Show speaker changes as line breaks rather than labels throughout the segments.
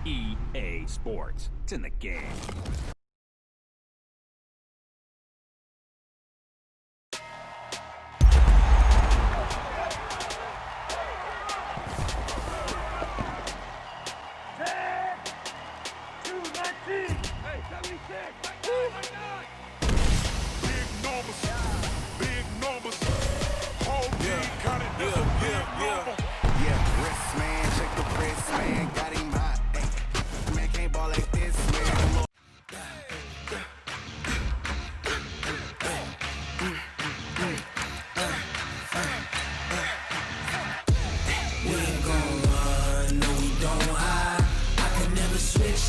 EA Sports. It's in the game.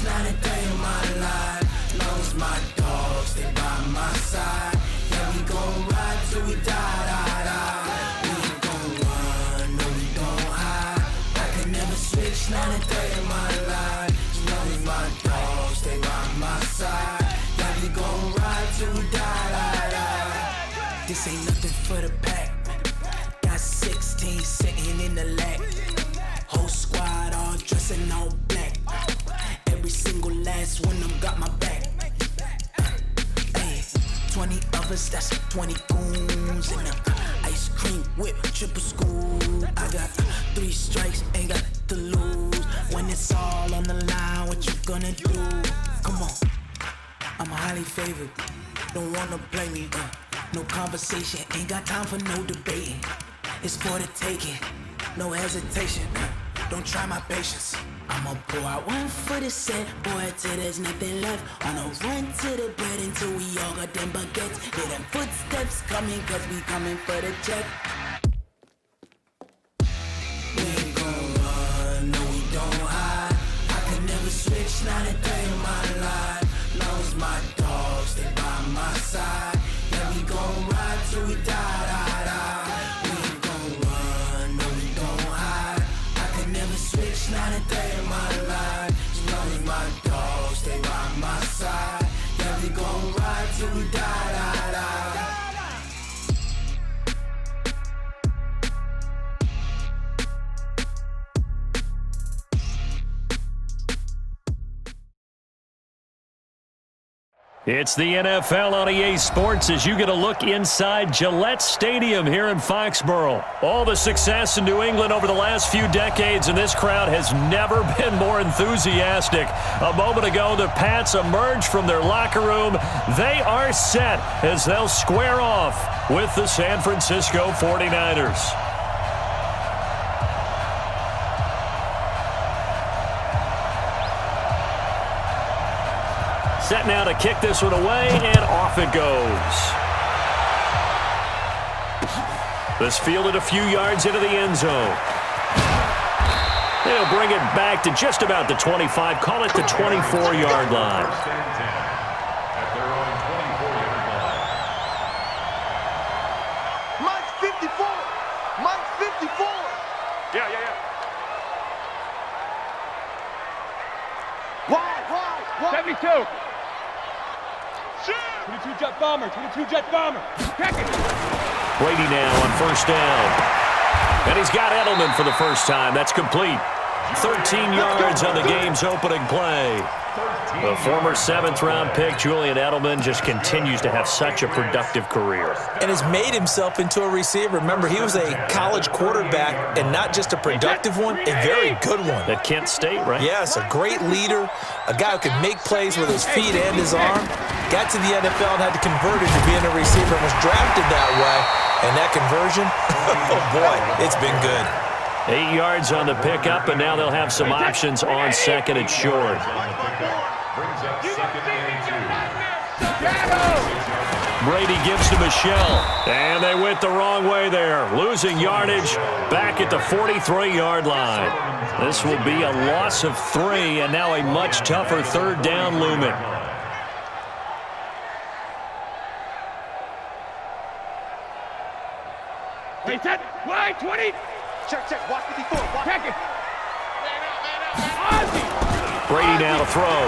Not a day in my life, long as my dogs stay by my side. Yeah, we gon' ride till we die. We ain't gon' run, no we don't hide. I can never switch, not a day in my life, as long as my dogs stay by my side. Yeah, we gon' ride till we die. This ain't nothing for the pack. Got 16 sitting in the lap. Whole squad all dressing all black. Every single last one of them got my back. Hey, 20 of us, that's 20 goons. And ice cream whip, triple school. I got 3 strikes, ain't got to lose. When it's all on the line, what you gonna do? Come on, I'm highly favored. Don't wanna blame me. No conversation, ain't got time for no debating. It's for the taking, no hesitation. Don't try my patience. I'ma pour out one for the set, boy, till there's nothing left. On a run to the bread until we all got them baguettes. Hear them footsteps coming, cause we coming for the check. We ain't gon' run, no we don't hide. I can never switch, not a day in my life, long as my dogs stay by my side. Yeah, we gon' ride till we die. We ain't gon' run, no we don't hide. I can never switch, not a day in my life, as long as my dogs stay by my side. Yeah, we gon' ride till we die.
It's the NFL on EA Sports as you get a look inside Gillette Stadium here in Foxborough. All the success in New England over the last few decades, and this crowd has never been more enthusiastic. A moment ago, the Pats emerged from their locker room. They are set as they'll square off with the San Francisco 49ers. Set now to kick this one away, and off it goes. This fielded a few yards into the end zone. They'll bring it back to just about the 25, call it the 24-yard line.
Mike's 54. Mike's 54. Yeah. Why?
72. 22-jet bomber, 22-jet bomber. Check it.
Brady now on first down. And he's got Edelman for the first time. That's complete. 13 yards on the game's opening play. The former 7th-round pick, Julian Edelman, just continues to have such a productive career.
And has made himself into a receiver. Remember, he was a college quarterback, and not just a productive one, a very good one.
At Kent State, right?
Yes, a great leader, a guy who could make plays with his feet and his arm. Got to the NFL and had to convert into being a receiver and was drafted that way. And that conversion, oh boy, it's been good.
8 yards on the pickup, and now they'll have some options on second and short. Brady gives to Michelle, and they went the wrong way there. Losing yardage back at the 43-yard line. This will be a loss of 3, and now a much tougher third down looming.
Wait, set. Wide, 20.
Check. Watch 54. Watch.
Check it.
Brady now to throw.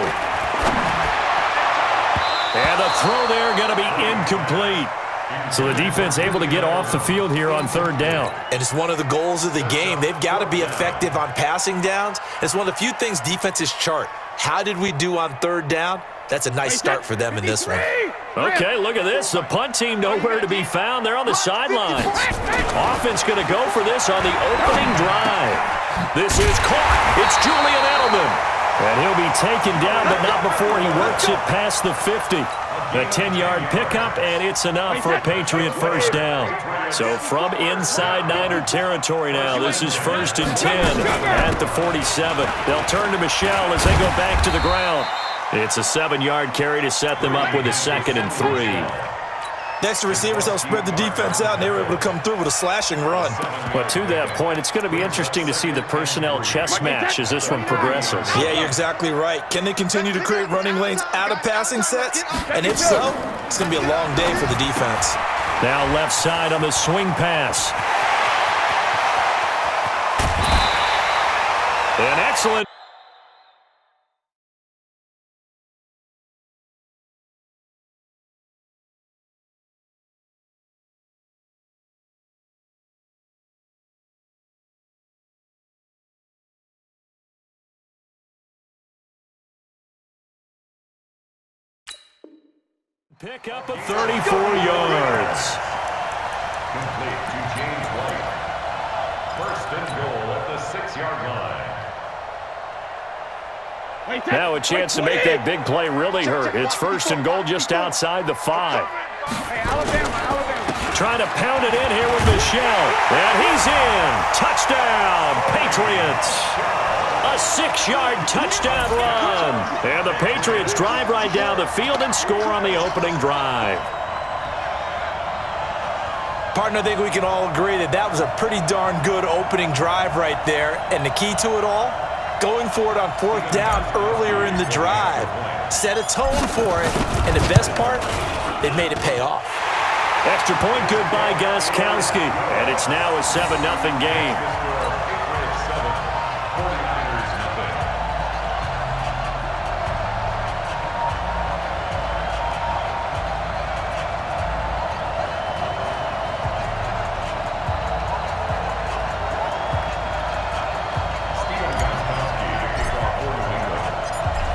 And the throw there going to be incomplete. So the defense able to get off the field here on third down.
And it's one of the goals of the game. They've got to be effective on passing downs. It's one of the few things defenses chart. How did we do on third down? That's a nice start for them in this one.
Okay, look at this. The punt team nowhere to be found. They're on the sidelines. Offense going to go for this on the opening drive. This is caught. It's Julian Edelman. And he'll be taken down, but not before he works it past the 50. A 10-yard pickup, and it's enough for a Patriot first down. So from inside Niner territory now, this is 1st and 10 at the 47. They'll turn to Michelle as they go back to the ground. It's a 7-yard carry to set them up with a 2nd and 3.
Next, the receivers help spread the defense out, and they were able to come through with a slashing run.
But to that point, it's going to be interesting to see the personnel chess match as this one progresses.
Yeah, you're exactly right. Can they continue to create running lanes out of passing sets? And if so, it's going to be a long day for the defense.
Now left side on the swing pass. An excellent. Pick up of 34 yards.
Complete to James White. 1st and goal at the 6-yard line.
Now a chance to make that big play really hurt. It's 1st and goal just outside the 5. Trying to pound it in here with Michelle. And he's in. Touchdown, Patriots. A 6-yard touchdown run. And the Patriots drive right down the field and score on the opening drive.
Partner, I think we can all agree that that was a pretty darn good opening drive right there. And the key to it all, going for it on 4th down earlier in the drive. Set a tone for it. And the best part, they made it pay off.
Extra point good by Gostkowski. And it's now a 7-0 game.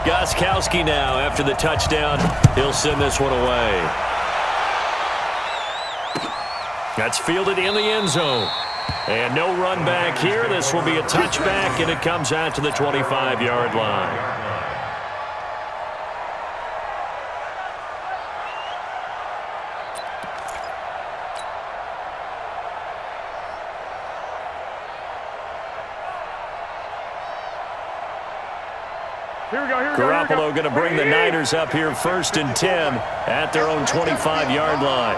Gostkowski now after the touchdown. He'll send this one away. That's fielded in the end zone. And no run back here. This will be a touchback, and it comes out to the 25-yard line. Garoppolo going to bring the Niners up here 1st and 10 at their own 25-yard line.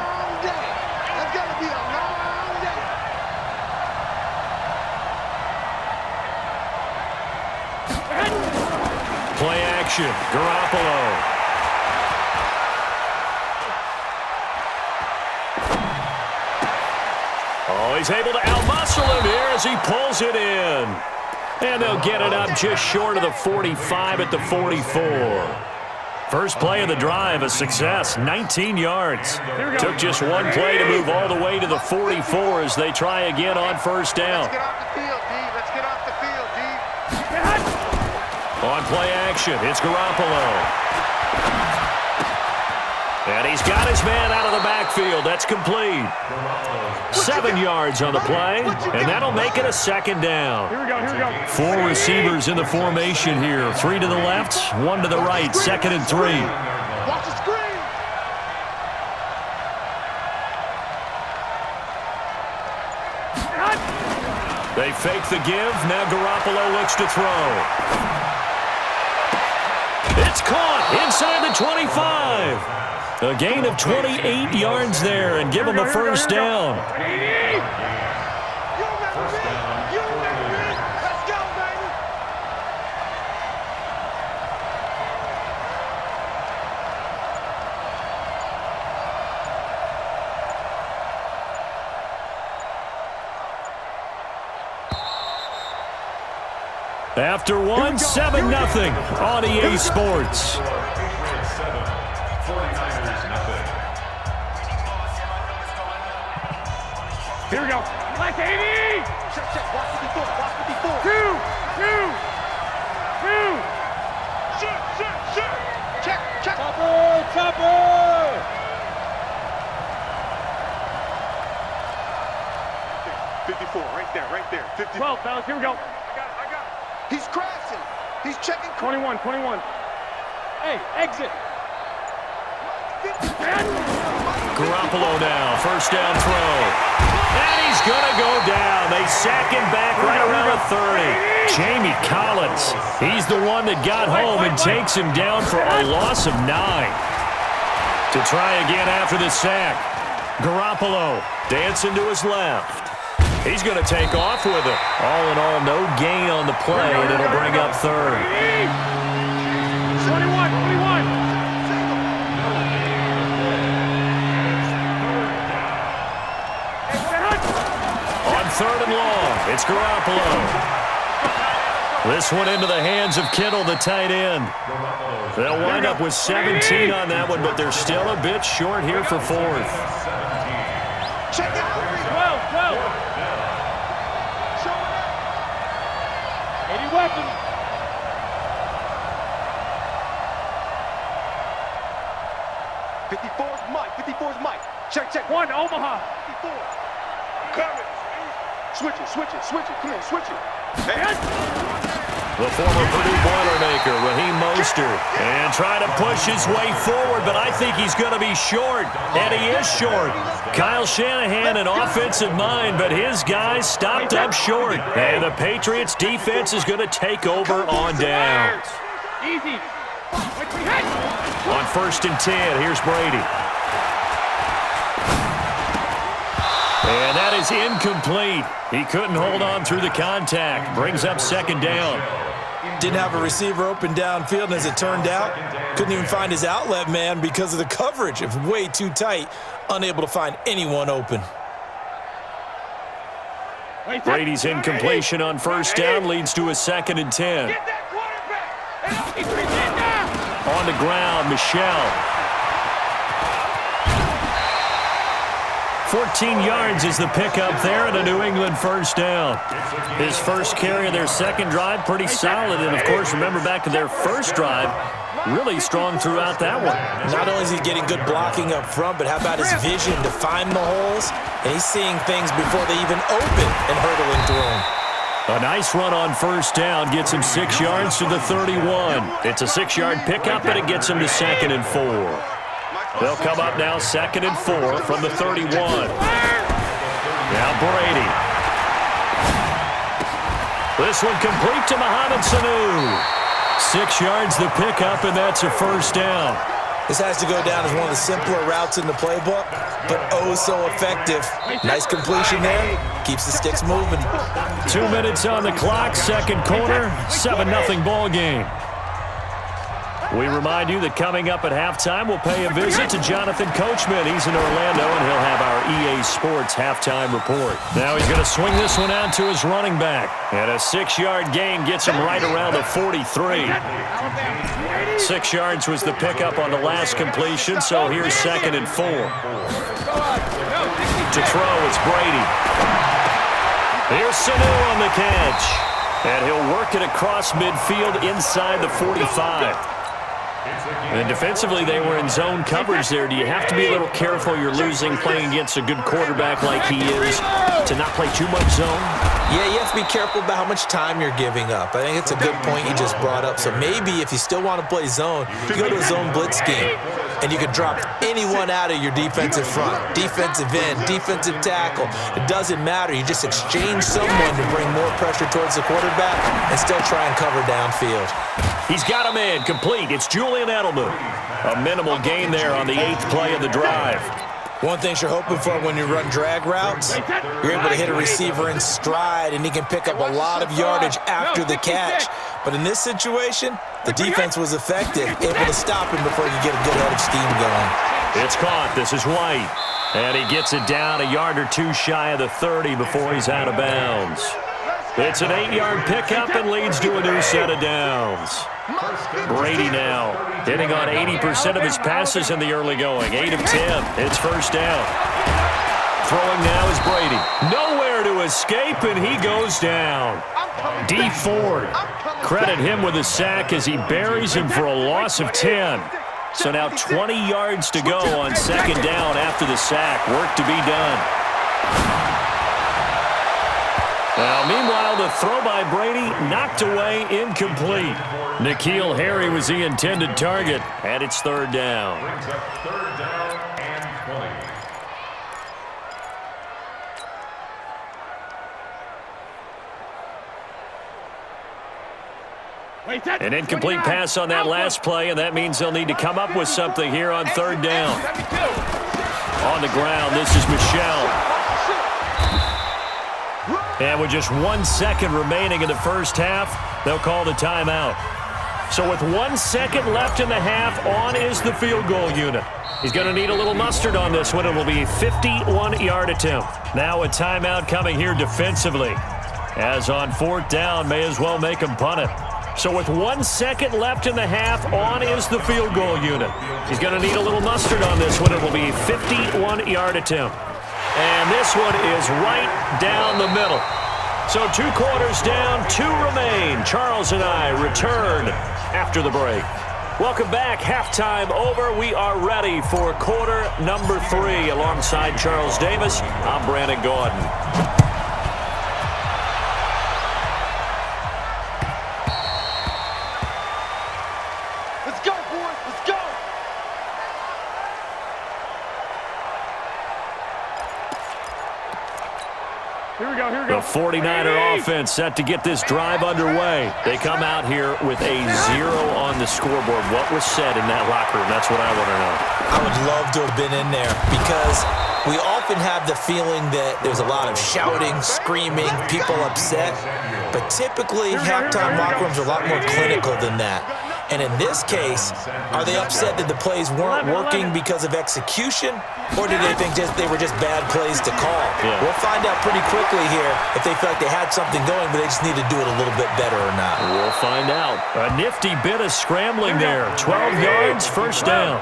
Play action, Garoppolo. Oh, he's able to outmuscle him here as he pulls it in. And they'll get it up just short of the 45 at the 44. First play of the drive, a success, 19 yards. Took just one play to move all the way to the 44 as they try again on 1st down.
Let's get off the field, D. Let's get off the field, D.
On play action, it's Garoppolo. And he's got his man out of the backfield. That's complete. 7 yards on the play, and that'll make it a 2nd down.
Here we go.
4 receivers in the formation here. 3 to the left, 1 to the right. 2nd and 3.
Watch the screen.
They fake the give. Now Garoppolo looks to throw. It's caught inside the 25. A gain of 28 yards there and give them a 1st down.
Let's go, baby.
After one, 7-0 on EA Sports.
Here we go. Black 80.
Check. Watch 54. Watch 54.
Two.
Shoot. Check.
Chopper.
54, right there. 54.
12, fellas, here we go.
I got it. He's crashing. He's checking.
21. Hey, exit.
Garoppolo now, first down throw. And he's going to go down. They sack him back right around the 30. Jamie Collins, he's the one that got home and takes him down for a loss of 9. To try again after the sack. Garoppolo dancing to his left. He's going to take off with it. All in all, no gain on the play, and it'll bring up third.
21.
On third and long, it's Garoppolo. This one into the hands of Kittle, the tight end. They'll wind up with 17 on that one, but they're still a bit short here for fourth.
Check it out.
12. 80 weapons.
Mike. Check.
1, Omaha.
54. Coming. Switch it. Come on, switch it.
The former Purdue Boilermaker, Raheem Mostert, and trying to push his way forward, but I think he's going to be short, and he is short. Kyle Shanahan, an offensive mind, but his guys stopped up short, and the Patriots defense is going to take over on downs.
Easy.
On first and 10, here's Brady. And that is incomplete. He couldn't hold on through the contact. Brings up second down.
Didn't have a receiver open downfield, and as it turned out, couldn't even find his outlet man because of the coverage. It was way too tight, unable to find anyone open.
Brady's incompletion on first down leads to a second and 10. On the ground, Michelle. 14 yards is the pickup there, and a New England first down. His first carry of their second drive, pretty solid. And, of course, remember back to their first drive, really strong throughout that one.
Not only is he getting good blocking up front, but how about his vision to find the holes? And he's seeing things before they even open and hurdling through them.
A nice run on first down gets him 6 yards to the 31. It's a 6-yard pickup, and it gets him to second and 4. They'll come up now second and 4 from the 31. Now Brady. This one complete to Mohamed Sanu. 6 yards the pickup, and that's a first down.
This has to go down as one of the simpler routes in the playbook, but oh so effective. Nice completion there. Keeps the sticks moving.
2 minutes on the clock, second quarter, 7-0 ball game. We remind you that coming up at halftime, we'll pay a visit to Jonathan Coachman. He's in Orlando, and he'll have our EA Sports halftime report. Now he's going to swing this one out to his running back. And a 6-yard gain gets him right around the 43. 6 yards was the pickup on the last completion, so here's second and 4. To throw, it's Brady. Here's Sanu on the catch. And he'll work it across midfield inside the 45. And defensively, they were in zone coverage there. Do you have to be a little careful? You're losing playing against a good quarterback like he is to not play too much zone?
Yeah, you have to be careful about how much time you're giving up. I think it's a good point you just brought up. So maybe if you still want to play zone, you go to a zone blitz scheme, and you can drop anyone out of your defensive front, defensive end, defensive tackle. It doesn't matter. You just exchange someone to bring more pressure towards the quarterback and still try and cover downfield.
He's got a man complete. It's Julian Edelman. A minimal gain there on the 8th play of the drive.
One thing you're hoping for when you run drag routes, you're able to hit a receiver in stride, and he can pick up a lot of yardage after the catch. But in this situation, the defense was effective, able to stop him before you get a good head of steam going.
It's caught. This is White. And he gets it down a yard or two shy of the 30 before he's out of bounds. It's an 8-yard pickup and leads to a new set of downs. Brady now hitting on 80% of his passes in the early going. 8 of 10. It's first down. Throwing now is Brady. Nowhere to escape, and he goes down. D Ford. Credit him with a sack as he buries him for a loss of 10. So now 20 yards to go on second down after the sack. Work to be done. Well, meanwhile, the throw by Brady knocked away, incomplete. N'Keal Harry was the intended target, and it's third down.
Brings up third down and 20.
An incomplete pass on that last play, and that means they'll need to come up with something here on third down. On the ground, this is Michel. And with just 1 second remaining in the first half, they'll call the timeout. So with 1 second left in the half, on is the field goal unit. He's going to need a little mustard on this one. It will be a 51-yard attempt. Now a timeout coming here defensively. As on fourth down, may as well make him punt it. So with 1 second left in the half, on is the field goal unit. He's going to need a little mustard on this one. It will be a 51-yard attempt. And this one is right down the middle. So 2 quarters down, 2 remain. Charles and I return after the break. Welcome back. Halftime over. We are ready for quarter number 3. Alongside Charles Davis, I'm Brandon Gordon.
Let's go, boys. Let's go.
Here we go, here we go.
The 49er offense set to get this drive underway. They come out here with a 0 on the scoreboard. What was said in that locker room? That's what I want to know.
I would love to have been in there because we often have the feeling that there's a lot of shouting, screaming, people upset. But typically, halftime locker rooms are a lot more clinical than that. And in this case, are they upset that the plays weren't working because of execution? Or did they think they were just bad plays to call?
Yeah.
We'll find out pretty quickly here if they feel like they had something going, but they just need to do it a little bit better or not.
We'll find out. A nifty bit of scrambling there. 12 yards, first down.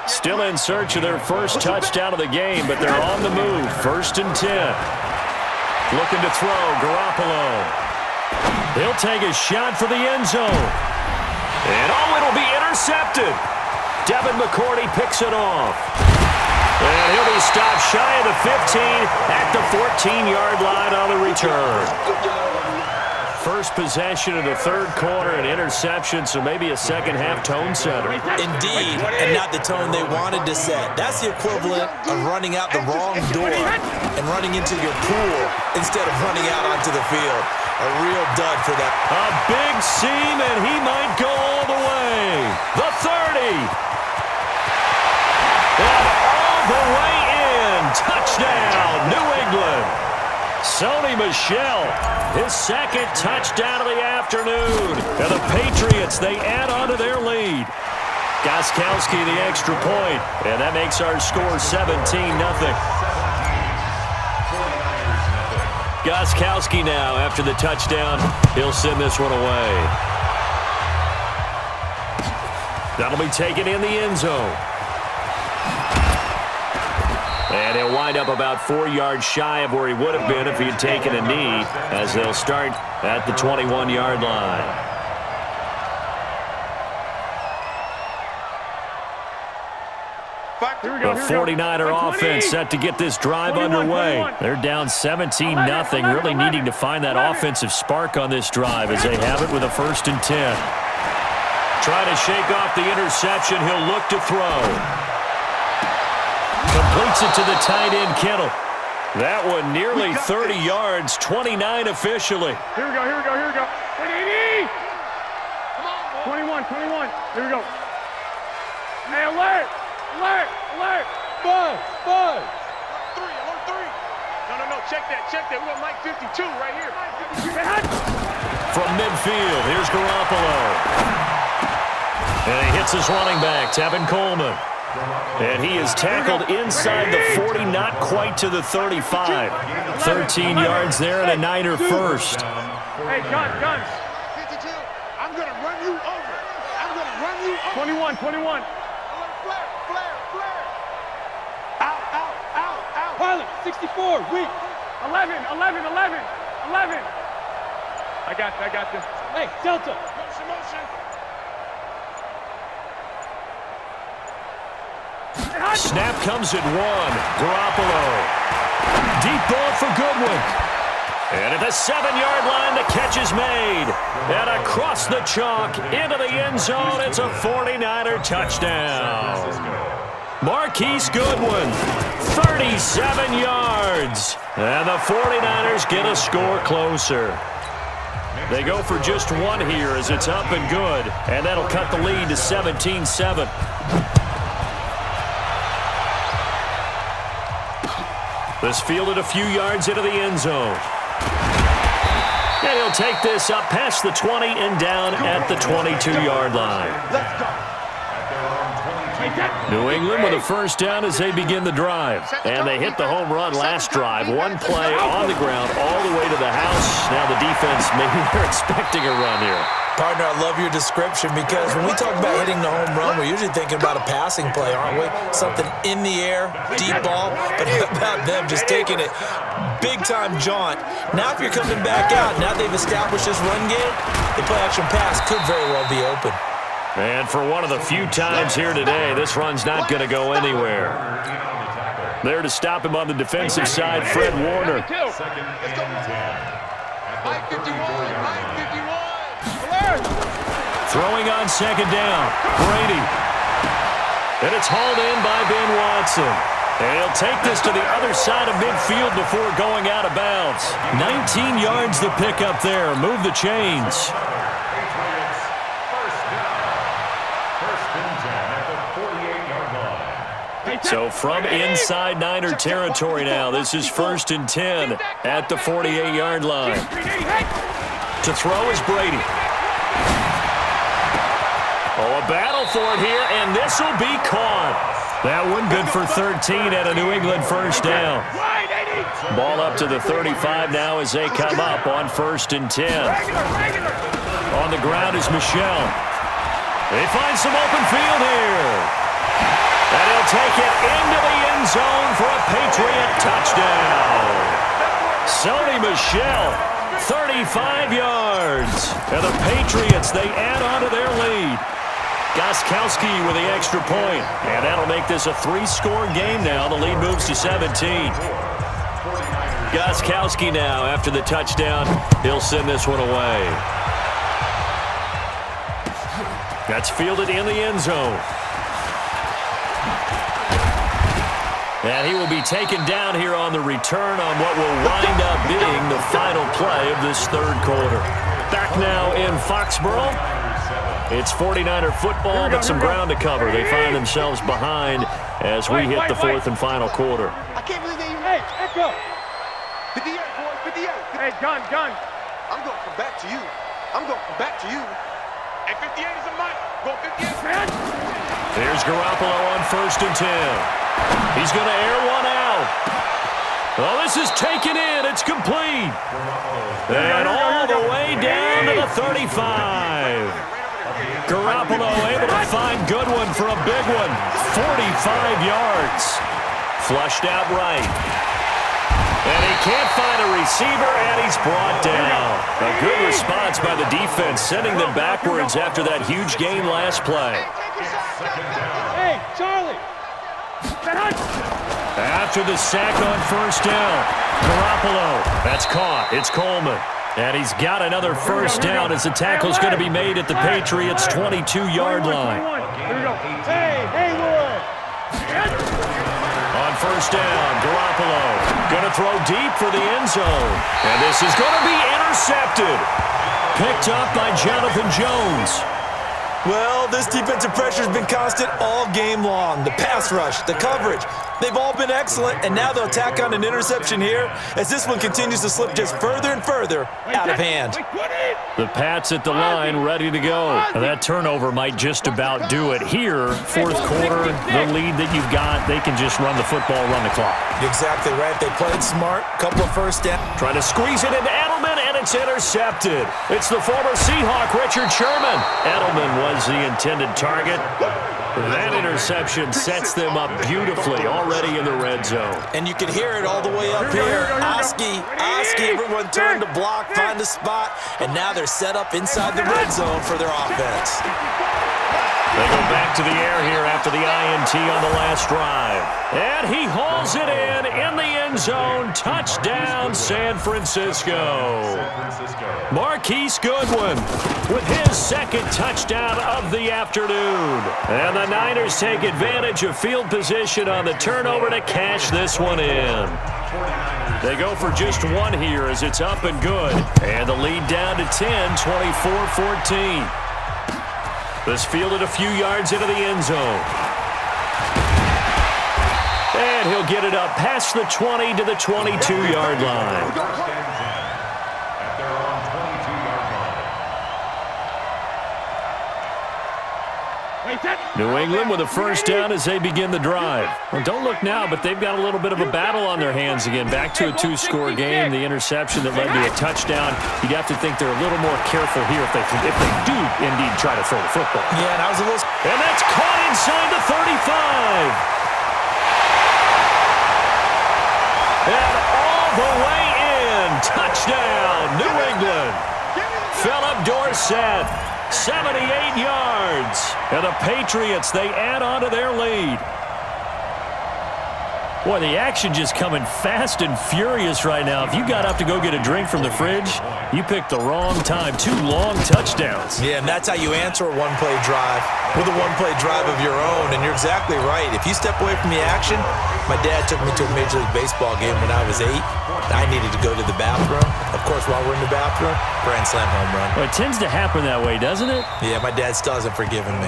Still in search of their first touchdown of the game, but they're on the move. First and 10. Looking to throw, Garoppolo. He'll take a shot for the end zone. And it'll be intercepted. Devin McCourty picks it off. And he'll be stopped shy of the 15 at the 14-yard line on the return. First possession of the third quarter, an interception, so maybe a second-half tone setter.
Indeed, and not the tone they wanted to set. That's the equivalent of running out the wrong door and running into your pool instead of running out onto the field. A real dud for that.
A big seam, and he might go all the way. The 30. And all the way in. Touchdown, New England. Sony Michel, his second touchdown of the afternoon. And the Patriots, they add on to their lead. Gostkowski, the extra point. And that makes our score 17-0. Gostkowski now, after the touchdown, he'll send this one away. That'll be taken in the end zone. And he'll wind up about 4 yards shy of where he would have been if he had taken a knee, as they'll start at the 21-yard line. The 49er offense set to get this drive underway. They're down 17-0, really needing to find that offensive spark on this drive as they have it with a first and 10. Trying to shake off the interception. He'll look to throw. Completes it to the tight end, Kittle. That one nearly 30 yards, 29 officially.
Here we go, here we go, here we go. 21. Here we go. Hey, alert! Alert! Alert! Buzz! Buzz!
Alert 3. No. Check that. We got Mike 52 right here.
From midfield, here's Garoppolo. And he hits his running back, Tevin Coleman. And he is tackled inside the 40, not quite to the 35. 13 yards there and a Niner first.
Hey, guns.
52. I'm going to run you over.
21.
Flare. Out.
Silent. 64. Weak. 11. I got this. Hey, Delta. Motion.
Snap comes at 1. Garoppolo. Deep ball for Goodwin. And at the 7-yard line, the catch is made. And across the chalk, into the end zone, it's a 49er touchdown. Marquise Goodwin, 37 yards. And the 49ers get a score closer. They go for just 1 here as it's up and good. And that'll cut the lead to 17-7. This fielded a few yards into the end zone. And he'll take this up past the 20 and down at the 22-yard line.
Let's go.
New England with a first down as they begin the drive. And they hit the home run last drive. 1 play on the ground all the way to the house. Now the defense, maybe they're expecting a run here.
Partner, I love your description because when we talk about hitting the home run, we're usually thinking about a passing play, aren't we? Something in the air, deep ball, but how about them just taking it big-time jaunt. Now if you're coming back out, now they've established this run game, the play-action pass could very well be open.
And for one of the few times here today, this run's not going to go anywhere. There to stop him on the defensive side, Fred Warner. Throwing on second down, Brady. And it's hauled in by Ben Watson. And he'll take this to the other side of midfield before going out of bounds. 19 yards the pickup there. Move the chains. So from inside Niner territory now, this is 1st and 10 at the 48-yard line. To throw is Brady. Oh, a battle for it here, and this will be caught. That one good for 13 at a New England first down. Ball up to the 35 now as they come up on 1st and 10. On the ground is Michel. They find some open field here. And he'll take it into the end zone for a Patriot touchdown. Sony Michel, 35 yards. And the Patriots, they add on to their lead. Gostkowski with the extra point. And that'll make this a 3-score game now. The lead moves to 17. Gostkowski now, after the touchdown, he'll send this one away. That's fielded in the end zone. And he will be taken down here on the return on what will wind up being the final play of this 3rd quarter. Back now in Foxborough. It's 49er football, but some ground to cover. They find themselves behind as we hit the 4th and final quarter.
I can't believe they even. Hey, echo. 58, boys, 58.
Hey, gun.
I'm going to come back to you. Hey, 58 is a mic. Go 58, man.
There's Garoppolo on 1st and 10. He's going to air one out. Well, this is taken in. It's complete. And all the way down to the 35. Garoppolo able to find Goodwin for a big one. 45 yards. Flushed out right. And he can't find a receiver, and he's brought down. A good response by the defense, sending them backwards after that huge gain last play.
Hey, Charlie.
After the sack on 1st down, Garoppolo, that's caught. It's Coleman. And he's got another first down as the tackle's going to be made at the Patriots' 22-yard line.
Here we go. Hey, Lloyd.
On 1st down, Garoppolo going to throw deep for the end zone. And this is going to be intercepted. Picked up by Jonathan Jones.
Well, this defensive pressure has been constant all game long. The pass rush, the coverage, they've all been excellent, and now they'll tack on an interception here as this one continues to slip just further and further out of hand.
The Pats at the line ready to go. And that turnover might just about do it here. 4th quarter, the lead that you've got, they can just run the football, run the clock.
Exactly right. They played smart, couple of first down.
Trying to squeeze it into Edelman, and it's intercepted. It's the former Seahawk, Richard Sherman. Edelman was the intended target. That interception sets them up beautifully already in the red zone.
And you can hear it all the way up here. Oski, everyone turned to block, find a spot, and now they're set up inside the red zone for their offense.
They go back to the air here after the INT on the last drive. And he hauls it in the end zone. Touchdown, San Francisco. Marquise Goodwin with his second touchdown of the afternoon. And the Niners take advantage of field position on the turnover to cash this one in. They go for just one here as it's up and good. And the lead down to 10, 24-14. This fielded a few yards into the end zone. And he'll get it up past the 20 to the 22-yard line. New England with a first down as they begin the drive. Well, don't look now, but they've got a little bit of a battle on their hands again. Back to a two-score game. The interception that led to a touchdown. You'd have to think they're a little more careful here if they do indeed try to throw the football.
Yeah, that was a little...
And that's caught inside the 35. And all the way in. Touchdown, New England. Philip Dorsett. 78 yards. And the Patriots, they add on to their lead. Boy, the action just coming fast and furious right now. If you got up to go get a drink from the fridge, you picked the wrong time. 2 long touchdowns.
Yeah, and that's how you answer a one-play drive with a one-play drive of your own. And you're exactly right. If you step away from the action, my dad took me to a Major League Baseball game when I was 8. I needed to go to the bathroom. Of course, while we're in the bathroom, grand slam home run.
Well, it tends to happen that way, doesn't it?
Yeah, my dad still hasn't forgiven me.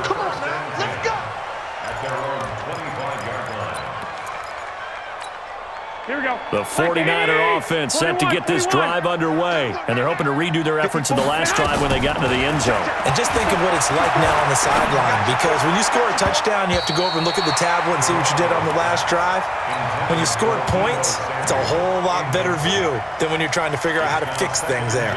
Come on, let's go.
Here we go.
The 49er offense set to get this drive underway. And they're hoping to redo their efforts in the last drive when they got into the end zone.
And just think of what it's like now on the sideline, because when you score a touchdown, you have to go over and look at the tablet and see what you did on the last drive. When you scored points, it's a whole lot better view than when you're trying to figure out how to fix things there.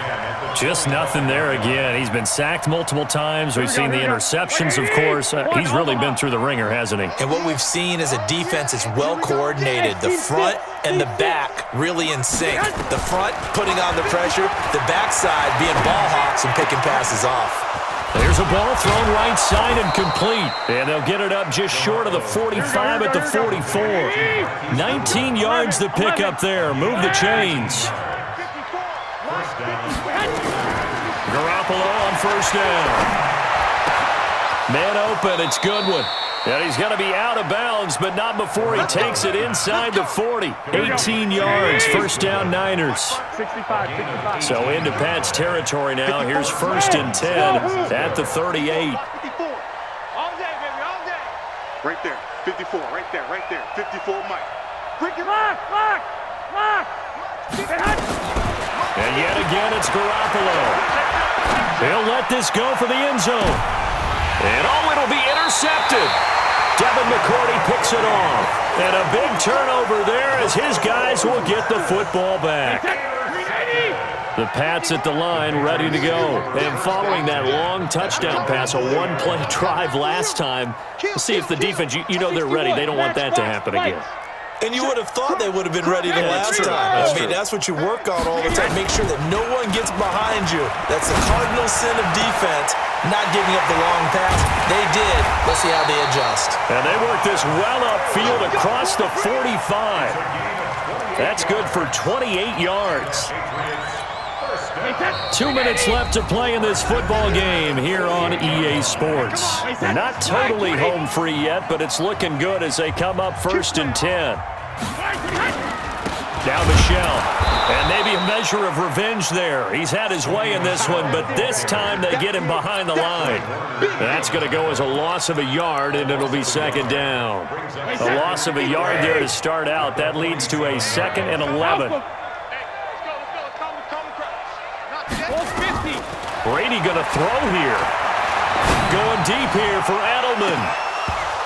Just nothing there again. He's been sacked multiple times. We've seen the interceptions, of course. He's really been through the ringer, hasn't he?
And what we've seen is a defense that's well coordinated. The front and the back really in sync. The front putting on the pressure, the backside being ball hawks and picking passes off.
There's a ball thrown right side and complete. And they'll get it up just short of the 45 at the 44. 19 yards to pick up there. Move the chains. Garoppolo on first down. Man open, it's Goodwin. And he's going to be out of bounds, but not before he takes it inside the 40. 18 yards, first down Niners.
65.
So into Pat's territory now. Here's first and 10 at the 38.
All day, baby, all day. Right there, 54, right there. 54, Mike. Bring it
Lock.
And yet again, it's Garoppolo. He'll let this go for the end zone. And it'll be intercepted. Devin McCourty picks it off. And a big turnover there as his guys will get the football back. The Pats at the line ready to go. And following that long touchdown pass, a one-play drive last time, see if the defense, you know they're ready. They don't want that to happen again.
And you would have thought they would have been ready the last time. That's what you work on all the time. Make sure that no one gets behind you. That's the cardinal sin of defense, not giving up the long pass. They did. Let's see how they adjust.
And they work this well upfield across the 45. That's good for 28 yards. 2 minutes left to play in this football game here on EA Sports. Not totally home free yet, but it's looking good as they come up first and 10. Now Michelle, and maybe a measure of revenge there. He's had his way in this one, but this time they get him behind the line. That's going to go as a loss of a yard, and it'll be second down. A loss of a yard there to start out. That leads to a 2nd and 11. Brady going to throw here. Going deep here for Edelman.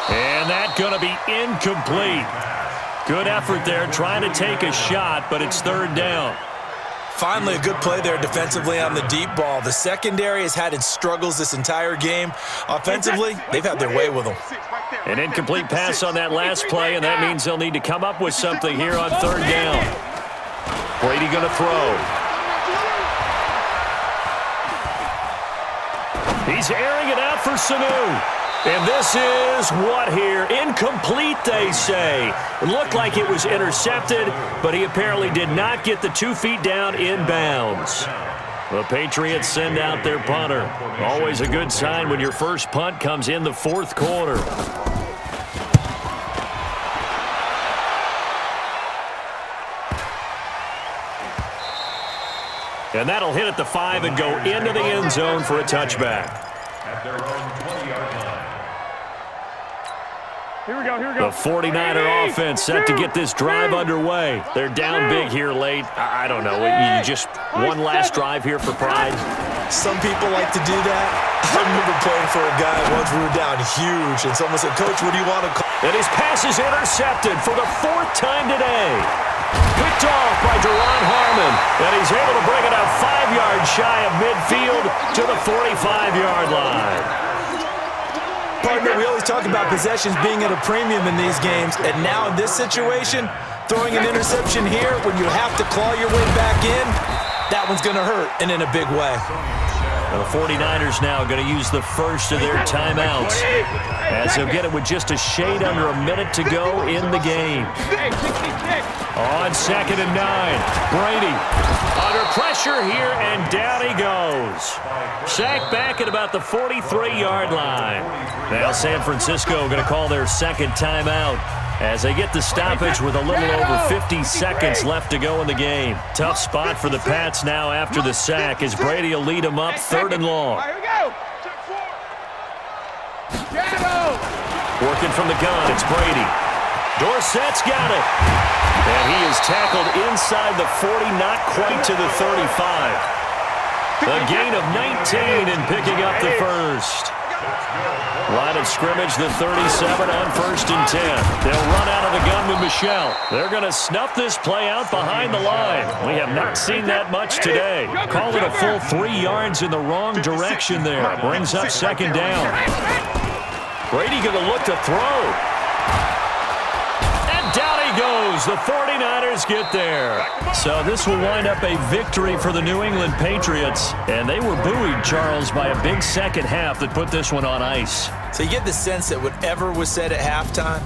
And that's going to be incomplete. Good effort there trying to take a shot, but it's third down.
Finally, a good play there defensively on the deep ball. The secondary has had its struggles this entire game. Offensively, they've had their way with them.
An incomplete pass on that last play, and that means they'll need to come up with something here on third down. Brady going to throw. He's airing it out for Sanu. And this is what here? Incomplete, they say. It looked like it was intercepted, but he apparently did not get the 2 feet down inbounds. The Patriots send out their punter. Always a good sign when your first punt comes in the fourth quarter. And that'll hit at the 5 and go into the end zone for a touchback.
At their own 20-yard line.
Here we go, here we go.
The 49er offense set to get this drive underway. They're down big here late. I don't know. You just one last drive here for pride.
Some people like to do that. I remember playing for a guy once we were down huge, and someone said, "Coach, what do you want to call?"
And his pass is intercepted for the 4th time today. Picked off by Duron Harmon, and he's able to bring it out 5 yards shy of midfield to the 45-yard line.
Partner, we always talk about possessions being at a premium in these games, and now in this situation, throwing an interception here when you have to claw your way back in, that one's going to hurt, and in a big way.
The 49ers now going to use the first of their timeouts, as they'll get it with just a shade under a minute to go in the game. On 2nd and 9, Brady under pressure here, and down he goes. Sacked back at about the 43-yard line. Now San Francisco going to call their second timeout as they get the stoppage with a little over 50 seconds left to go in the game. Tough spot for the Pats now after the sack, as Brady will lead them up 3rd and long.
Here we go.
Working from the gun, it's Brady. Dorsett's got it. And he is tackled inside the 40, not quite to the 35. A gain of 19 and picking up the first. Line of scrimmage, the 37 on 1st and 10. They'll run out of the gun with Michel. They're going to snuff this play out behind the line. We have not seen that much today. Call it a full 3 yards in the wrong direction there. Brings up 2nd down. Brady going to look to throw. And down he goes. The 49ers get there. So this will wind up a victory for the New England Patriots. And they were buoyed, Charles, by a big second half that put this one on ice.
So you get the sense that whatever was said at halftime,